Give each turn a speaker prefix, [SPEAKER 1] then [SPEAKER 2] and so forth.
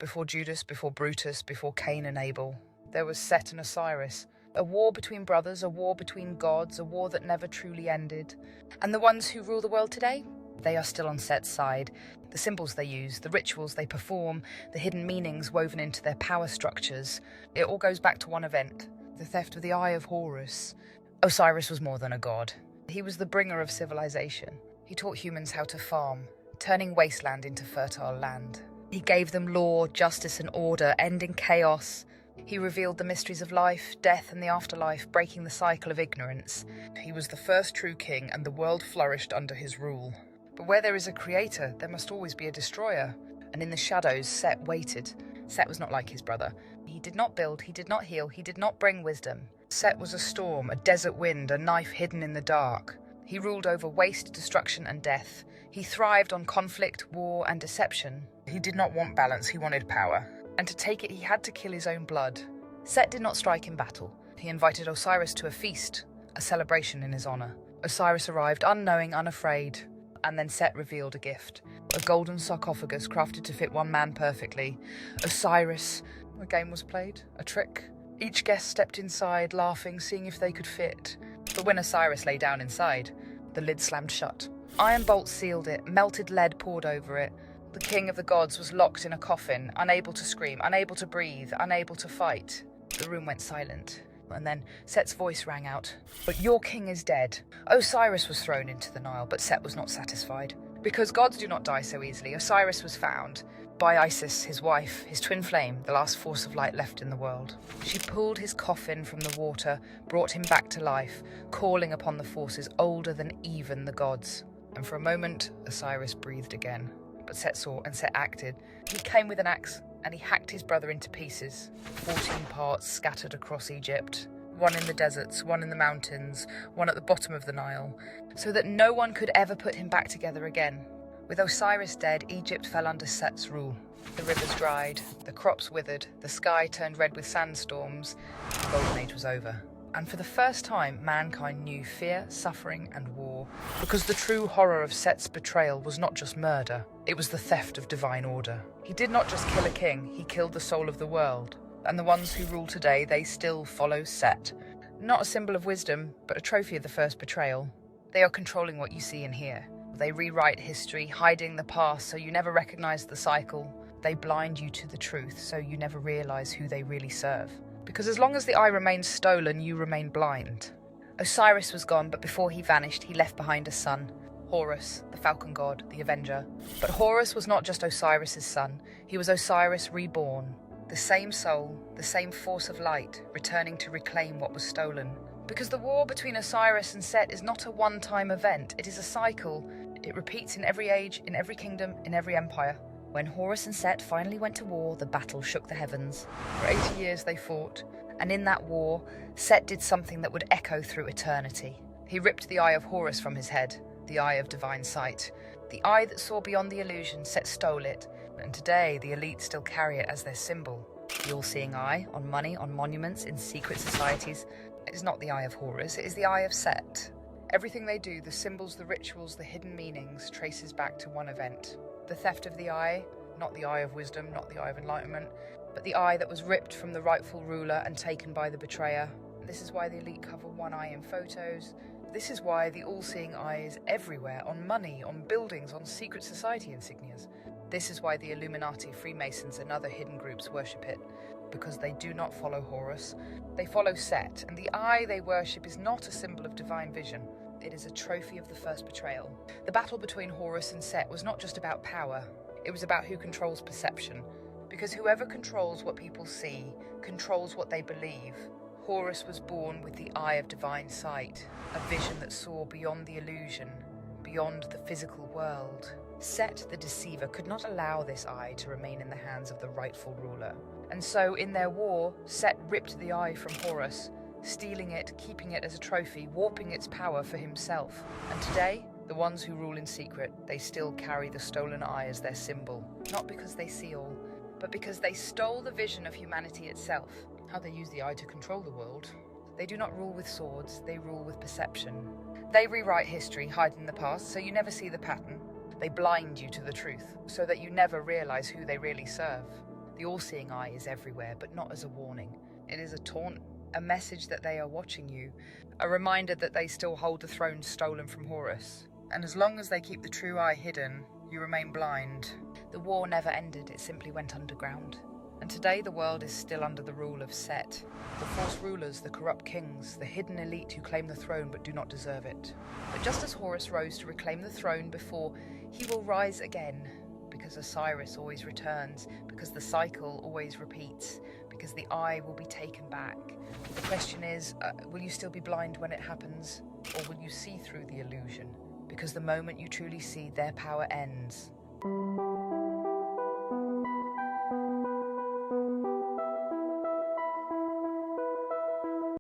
[SPEAKER 1] Before Judas, before Brutus, before Cain and Abel, there was Set and Osiris. A war between brothers, a war between gods, a war that never truly ended. And the ones who rule the world today? They are still on Set's side. The symbols they use, the rituals they perform, the hidden meanings woven into their power structures, it all goes back to one event, the theft of the Eye of Horus. Osiris was more than a god. He was the bringer of civilization. He taught humans how to farm, turning wasteland into fertile land. He gave them law, justice and order, ending chaos. He revealed the mysteries of life, death and the afterlife, breaking the cycle of ignorance. He was the first true king and the world flourished under his rule. But where there is a creator, there must always be a destroyer. And in the shadows, Set waited. Set was not like his brother. He did not build, he did not heal, he did not bring wisdom. Set was a storm, a desert wind, a knife hidden in the dark. He ruled over waste, destruction and death. He thrived on conflict, war and deception. He did not want balance, he wanted power. And to take it, he had to kill his own blood. Set did not strike in battle. He invited Osiris to a feast, a celebration in his honor. Osiris arrived, unknowing, unafraid. And then Set revealed a gift, a golden sarcophagus crafted to fit one man perfectly. Osiris, a game was played, a trick. Each guest stepped inside, laughing, seeing if they could fit. But when Osiris lay down inside, the lid slammed shut. Iron bolts sealed it, melted lead poured over it. The king of the gods was locked in a coffin, unable to scream, unable to breathe, unable to fight. The room went silent. And then Set's voice rang out, "But your king is dead." Osiris was thrown into the Nile, but Set was not satisfied. Because gods do not die so easily, Osiris was found by Isis, his wife, his twin flame, the last force of light left in the world. She pulled his coffin from the water, brought him back to life, calling upon the forces older than even the gods. And for a moment, Osiris breathed again. But Set saw and Set acted. He came with an axe, and he hacked his brother into pieces. 14 parts scattered across Egypt. One in the deserts, one in the mountains, one at the bottom of the Nile, so that no one could ever put him back together again. With Osiris dead, Egypt fell under Set's rule. The rivers dried, the crops withered, the sky turned red with sandstorms. The Golden Age was over. And for the first time, mankind knew fear, suffering, and war. Because the true horror of Set's betrayal was not just murder, it was the theft of divine order. He did not just kill a king, he killed the soul of the world. And the ones who rule today, they still follow Set. Not a symbol of wisdom, but a trophy of the first betrayal. They are controlling what you see and hear. They rewrite history, hiding the past so you never recognize the cycle. They blind you to the truth so you never realize who they really serve. Because as long as the eye remains stolen, you remain blind. Osiris was gone, but before he vanished, he left behind a son, Horus, the falcon god, the avenger. But Horus was not just Osiris's son, he was Osiris reborn. The same soul, the same force of light, returning to reclaim what was stolen. Because the war between Osiris and Set is not a one-time event, it is a cycle. It repeats in every age, in every kingdom, in every empire. When Horus and Set finally went to war, the battle shook the heavens. For 80 years they fought, and in that war, Set did something that would echo through eternity. He ripped the Eye of Horus from his head, the eye of divine sight. The eye that saw beyond the illusion, Set stole it, and today the elite still carry it as their symbol. The all-seeing eye, on money, on monuments, in secret societies. It is not the Eye of Horus, it is the Eye of Set. Everything they do, the symbols, the rituals, the hidden meanings, traces back to one event. The theft of the eye, not the eye of wisdom, not the eye of enlightenment, but the eye that was ripped from the rightful ruler and taken by the betrayer. This is why the elite cover one eye in photos. This is why the all-seeing eye is everywhere, on money, on buildings, on secret society insignias. This is why the Illuminati, Freemasons and other hidden groups worship it. Because they do not follow Horus, they follow Set, and the eye they worship is not a symbol of divine vision. It is a trophy of the first betrayal. The battle between Horus and Set was not just about power, it was about who controls perception. Because whoever controls what people see, controls what they believe. Horus was born with the eye of divine sight, a vision that saw beyond the illusion, beyond the physical world. Set, the deceiver, could not allow this eye to remain in the hands of the rightful ruler. And so, in their war, Set ripped the eye from Horus, stealing it, keeping it as a trophy, warping its power for himself. And today, the ones who rule in secret, they still carry the stolen eye as their symbol. Not because they see all, but because they stole the vision of humanity itself. How they use the eye to control the world. They do not rule with swords, they rule with perception. They rewrite history, hiding the past, so you never see the pattern. They blind you to the truth, so that you never realize who they really serve. The all-seeing eye is everywhere, but not as a warning. It is a taunt, a message that they are watching you, a reminder that they still hold the throne stolen from Horus. And as long as they keep the true eye hidden, you remain blind. The war never ended, it simply went underground. And today the world is still under the rule of Set. The false rulers, the corrupt kings, the hidden elite who claim the throne but do not deserve it. But just as Horus rose to reclaim the throne before, he will rise again. Because Osiris always returns, because the cycle always repeats, because the eye will be taken back. The question is, will you still be blind when it happens? Or will you see through the illusion? Because the moment you truly see, their power ends.